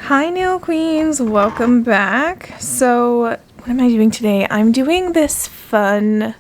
Hi nail queens, welcome back. So what am I doing today? I'm doing this fun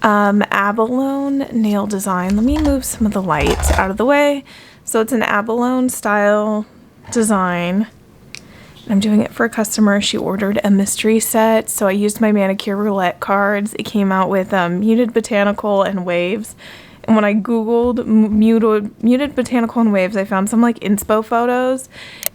Abalone nail design. Let me move some of the light out of the way. So it's an Abalone style design. I'm doing it for a customer. She ordered a mystery set, so I used my Manicure roulette cards. It came out with muted botanical and waves. And when I googled muted botanical and waves, I found some like inspo photos,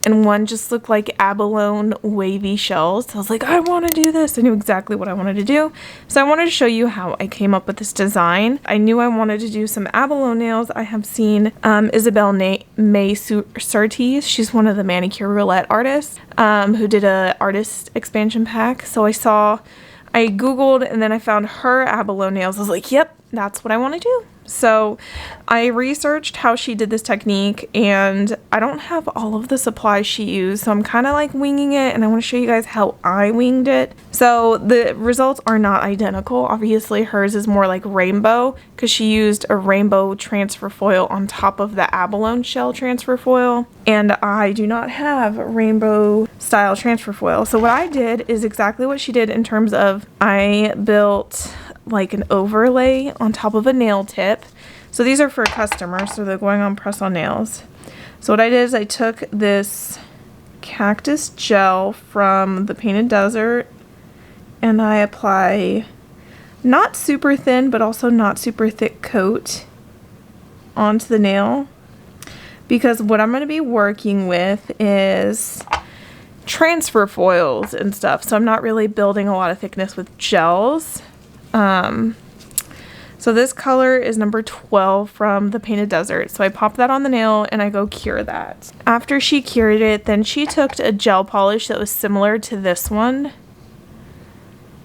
and one just looked like abalone wavy shells. So I was like, I want to do this. I knew exactly what I wanted to do. So I wanted to show you how I came up with this design. I knew I wanted to do some abalone nails. I have seen Isabel May Surtees. She's one of the Manicure roulette artists who did a artist expansion pack. So I googled and then I found her abalone nails. I was like, yep, that's what I want to do. So I researched how she did this technique, and I don't have all of the supplies she used, so I'm kind of like winging it, and I want to show you guys how I winged it. So the results are not identical. Obviously hers is more like rainbow because she used a rainbow transfer foil on top of the abalone shell transfer foil, and I do not have rainbow style transfer foil. So what I did is exactly what she did in terms of I built like an overlay on top of a nail tip. So these are for customers, so they're going on press-on nails. So what I did is I took this cactus gel from the Painted Desert, and I apply not super thin but also not super thick coat onto the nail, because what I'm going to be working with is transfer foils and stuff, so I'm not really building a lot of thickness with gels. So this color is number 12 from the Painted Desert. So I pop that on the nail and I go cure that. After she cured it, then she took a gel polish that was similar to this one.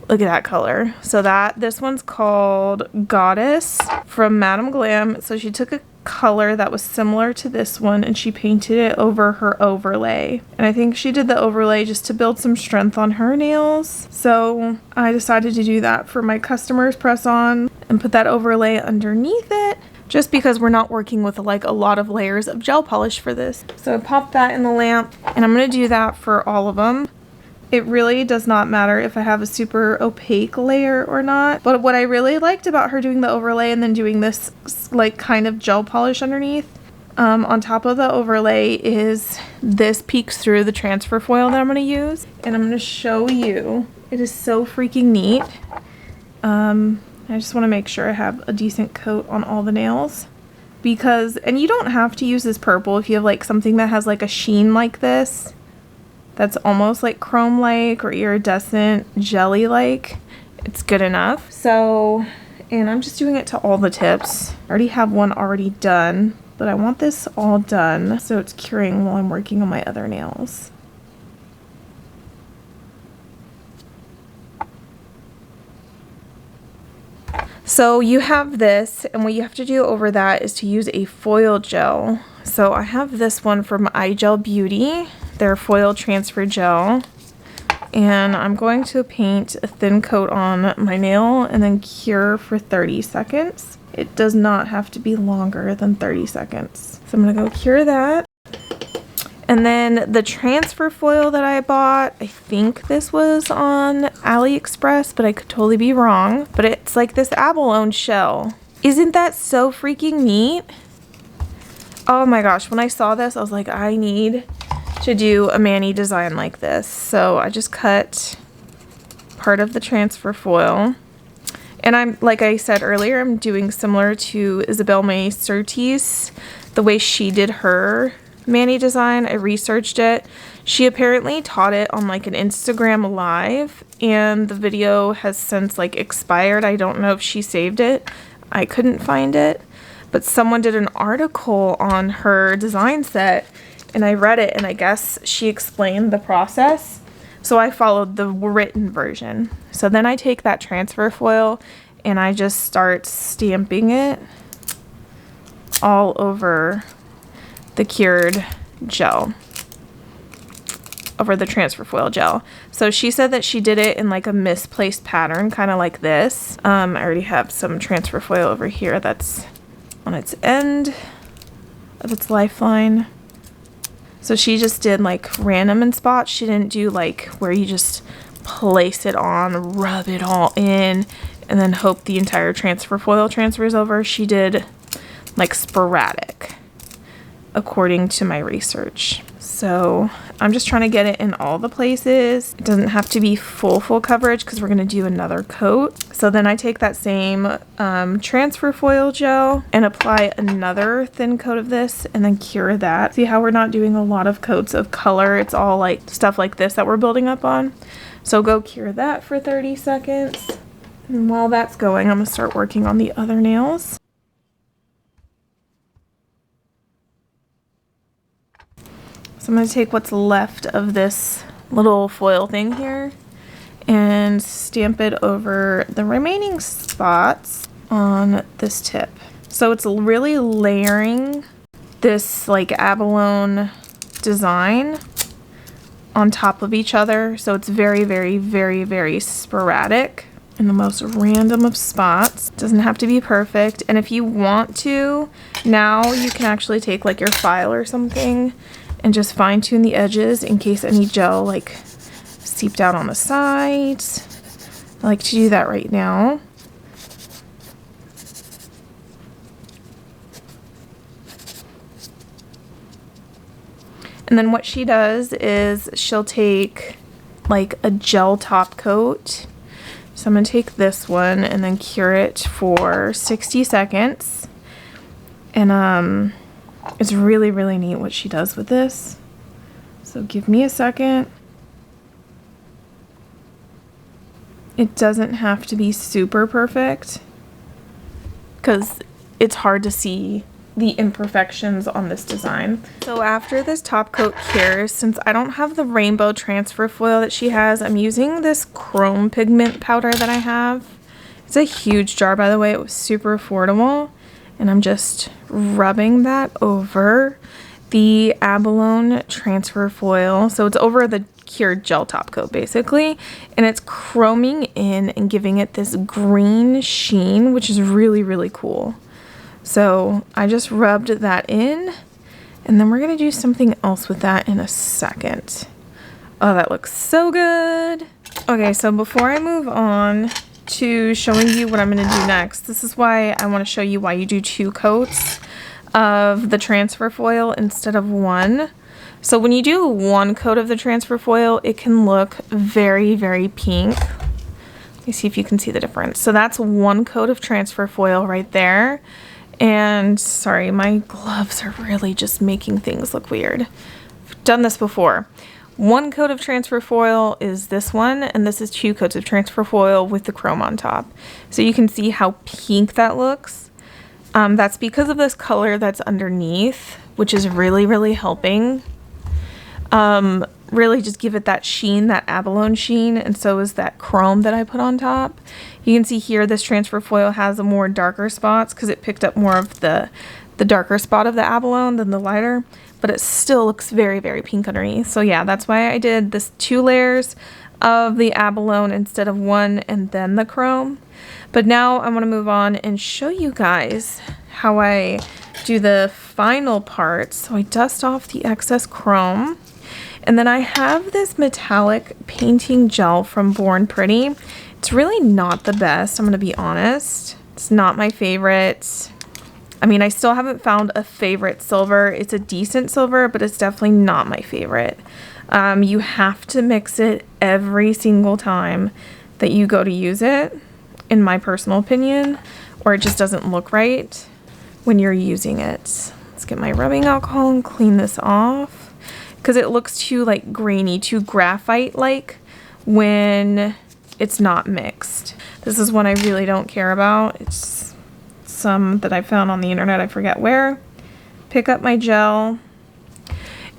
Look at that color. So this one's called Goddess from Madame Glam. So she took a color that was similar to this one and she painted it over her overlay. And I think she did the overlay just to build some strength on her nails. So I decided to do that for my customers press on and put that overlay underneath it, just because we're not working with like a lot of layers of gel polish for this. So I popped that in the lamp, and I'm going to do that for all of them. It really does not matter if I have a super opaque layer or not. But what I really liked about her doing the overlay and then doing this like kind of gel polish underneath on top of the overlay is this peeks through the transfer foil that I'm going to use. And I'm going to show you. It is so freaking neat. I just want to make sure I have a decent coat on all the nails. And you don't have to use this purple if you have like something that has like a sheen like this. That's almost like chrome-like or iridescent jelly-like. It's good enough. So, and I'm just doing it to all the tips. I already have one already done, but I want this all done so it's curing while I'm working on my other nails. So you have this, and what you have to do over that is to use a foil gel. So I have this one from iGel Beauty, their foil transfer gel, and I'm going to paint a thin coat on my nail and then cure for 30 seconds. It does not have to be longer than 30 seconds. So I'm going to go cure that. And then the transfer foil that I bought, I think this was on AliExpress, but I could totally be wrong. But it's like this abalone shell. Isn't that so freaking neat? Oh my gosh, when I saw this, I was like, I need to do a mani design like this. So I just cut part of the transfer foil. And I'm, like I said earlier, I'm doing similar to Isabel May Surtees, the way she did her mani design. I researched it. She apparently taught it on like an Instagram live, and the video has since like expired. I don't know if she saved it. I couldn't find it, but someone did an article on her design set, and I read it, and I guess she explained the process. So I followed the written version. So then I take that transfer foil and I just start stamping it all over the cured gel, over the transfer foil gel. So she said that she did it in like a misplaced pattern, kind of like this. I already have some transfer foil over here that's on its end of its lifeline. So she just did like random in spots. She didn't do like where you just place it on, rub it all in, and then hope the entire transfer foil transfers over. She did like sporadic, according to my research. So I'm just trying to get it in all the places. It doesn't have to be full coverage because we're going to do another coat. So then I take that same transfer foil gel and apply another thin coat of this and then cure that. See how we're not doing a lot of coats of color? It's all like stuff like this that we're building up on. So go cure that for 30 seconds. And while that's going, I'm going to start working on the other nails. So I'm going to take what's left of this little foil thing here and stamp it over the remaining spots on this tip. So it's really layering this like abalone design on top of each other. So it's very, very, very, very sporadic in the most random of spots. Doesn't have to be perfect. And if you want to, now you can actually take like your file or something and just fine tune the edges in case any gel like seeped out on the sides. I like to do that right now. And then what she does is she'll take like a gel top coat. So I'm going to take this one and then cure it for 60 seconds. And it's really, really neat what she does with this. So give me a second. It doesn't have to be super perfect because it's hard to see the imperfections on this design. So after this top coat cures, since I don't have the rainbow transfer foil that she has, I'm using this chrome pigment powder that I have. It's a huge jar, by the way. It was super affordable. And I'm just rubbing that over the abalone transfer foil. So it's over the cured gel top coat basically. And it's chroming in and giving it this green sheen, which is really, really cool. So I just rubbed that in, and then we're going to do something else with that in a second. Oh, that looks so good. Okay, so before I move on to showing you what I'm going to do next, this is why I want to show you why you do 2 coats of the transfer foil instead of 1. So when you do 1 coat of the transfer foil, it can look very, very pink. Let me see if you can see the difference. So that's 1 coat of transfer foil right there. And sorry, my gloves are really just making things look weird. I've done this before. 1 coat of transfer foil is this one, and this is 2 coats of transfer foil with the chrome on top. So you can see how pink that looks. That's because of this color that's underneath, which is really, really helping. Really just give it that sheen, that abalone sheen, and so is that chrome that I put on top. You can see here this transfer foil has a more darker spots because it picked up more of the darker spot of the abalone than the lighter, but it still looks very, very pink underneath. So yeah, that's why I did this 2 layers of the abalone instead of 1 and then the chrome. But now I want to move on and show you guys how I do the final part. So I dust off the excess chrome. And then I have this metallic painting gel from Born Pretty. It's really not the best, I'm going to be honest. It's not my favorite. I mean, I still haven't found a favorite silver. It's a decent silver, but it's definitely not my favorite. You have to mix it every single time that you go to use it, in my personal opinion, or it just doesn't look right when you're using it. Let's get my rubbing alcohol and clean this off. Because it looks too like grainy, too graphite-like when it's not mixed. This is one I really don't care about. It's some that I found on the internet, I forget where. Pick up my gel,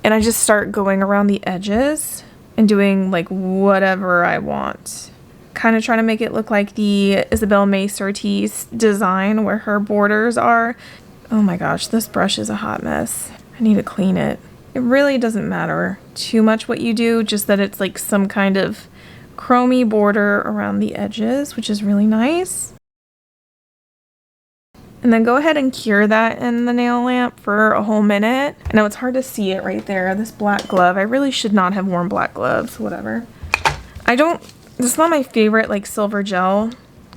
and I just start going around the edges and doing like whatever I want. Kind of trying to make it look like the Isabel May Surtees design where her borders are. Oh my gosh, this brush is a hot mess. I need to clean it. It really doesn't matter too much what you do, just that it's like some kind of chromy border around the edges, which is really nice. And then go ahead and cure that in the nail lamp for a whole minute. I know it's hard to see it right there, this black glove. I really should not have worn black gloves, whatever. This is not my favorite like silver gel,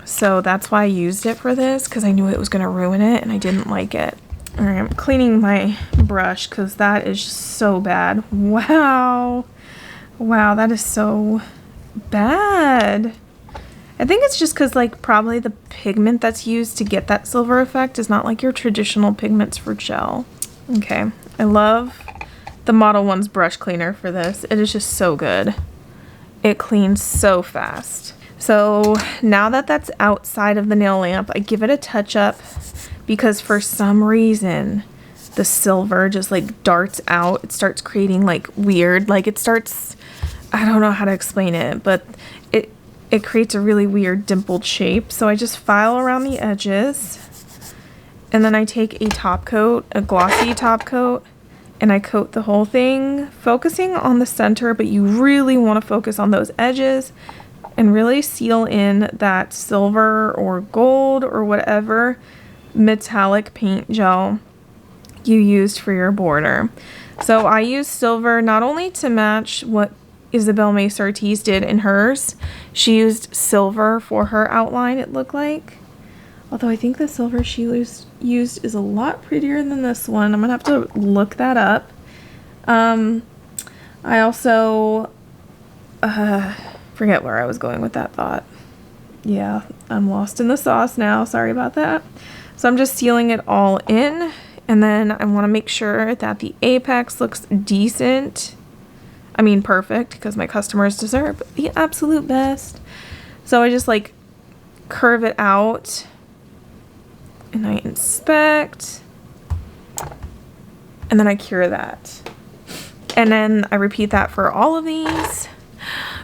so that's why I used it for this, because I knew it was going to ruin it and I didn't like it. All right, I'm cleaning my brush because that is just so bad. Wow. Wow, that is so bad. I think it's just because like probably the pigment that's used to get that silver effect is not like your traditional pigments for gel. Okay, I love the Modelones brush cleaner for this. It is just so good. It cleans so fast. So now that that's outside of the nail lamp, I give it a touch up because for some reason the silver just like darts out. It starts creating like weird, like it starts, I don't know how to explain it, but it creates a really weird dimpled shape. So I just file around the edges and then I take a top coat, a glossy top coat, and I coat the whole thing, focusing on the center, but you really want to focus on those edges and really seal in that silver or gold or whatever metallic paint gel you used for your border. So I used silver not only to match what Isabel May Surtees did in hers. She used silver for her outline, it looked like. Although I think the silver she used is a lot prettier than this one. I'm gonna have to look that up. I also forget where I was going with that thought. Yeah, I'm lost in the sauce now. Sorry about that. So I'm just sealing it all in, and then I want to make sure that the apex looks decent. I mean perfect, because my customers deserve the absolute best. So I just like curve it out and I inspect and then I cure that. And then I repeat that for all of these.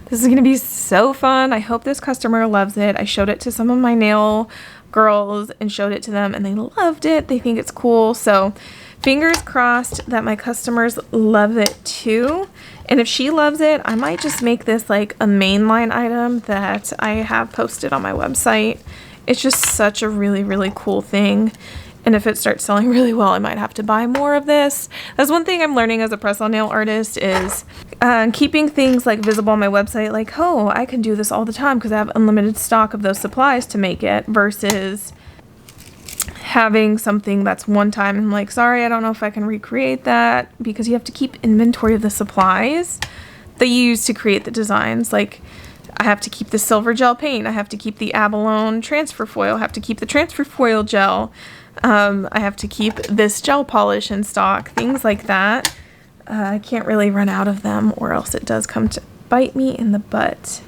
This is going to be so fun. I hope this customer loves it. I showed it to some of my nail girls and showed it to them and they loved it. They think it's cool. So fingers crossed that my customers love it too. And if she loves it, I might just make this like a mainline item that I have posted on my website. It's just such a really, really cool thing. And if it starts selling really well, I might have to buy more of this. That's one thing I'm learning as a press-on nail artist is keeping things like visible on my website. Like, oh, I can do this all the time because I have unlimited stock of those supplies to make it, versus having something that's one time and like, sorry, I don't know if I can recreate that, because you have to keep inventory of the supplies that you use to create the designs. Like I have to keep the silver gel paint, I have to keep the Abalone transfer foil, I have to keep the transfer foil gel, I have to keep this gel polish in stock, things like that. I can't really run out of them or else it does come to bite me in the butt.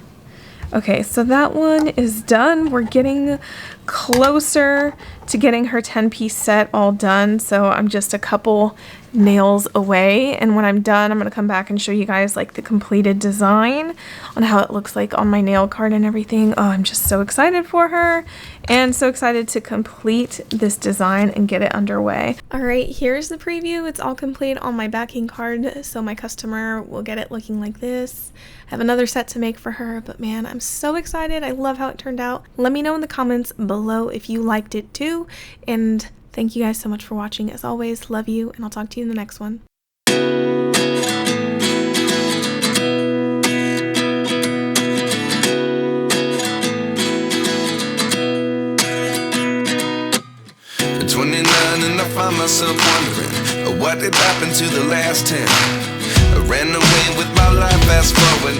Okay, so that one is done. We're getting closer to getting her 10-piece set all done. So I'm just a couple nails away. And when I'm done, I'm going to come back and show you guys like the completed design on how it looks like on my nail card and everything. Oh, I'm just so excited for her and so excited to complete this design and get it underway. All right, here's the preview. It's all complete on my backing card. So my customer will get it looking like this. I have another set to make for her, but man, I'm so excited. I love how it turned out. Let me know in the comments below if you liked it too. And thank you guys so much for watching. As always, love you, and I'll talk to you in the next one. At 29 and I find myself wondering what did happen to the last 10. I ran away with my life, fast forward.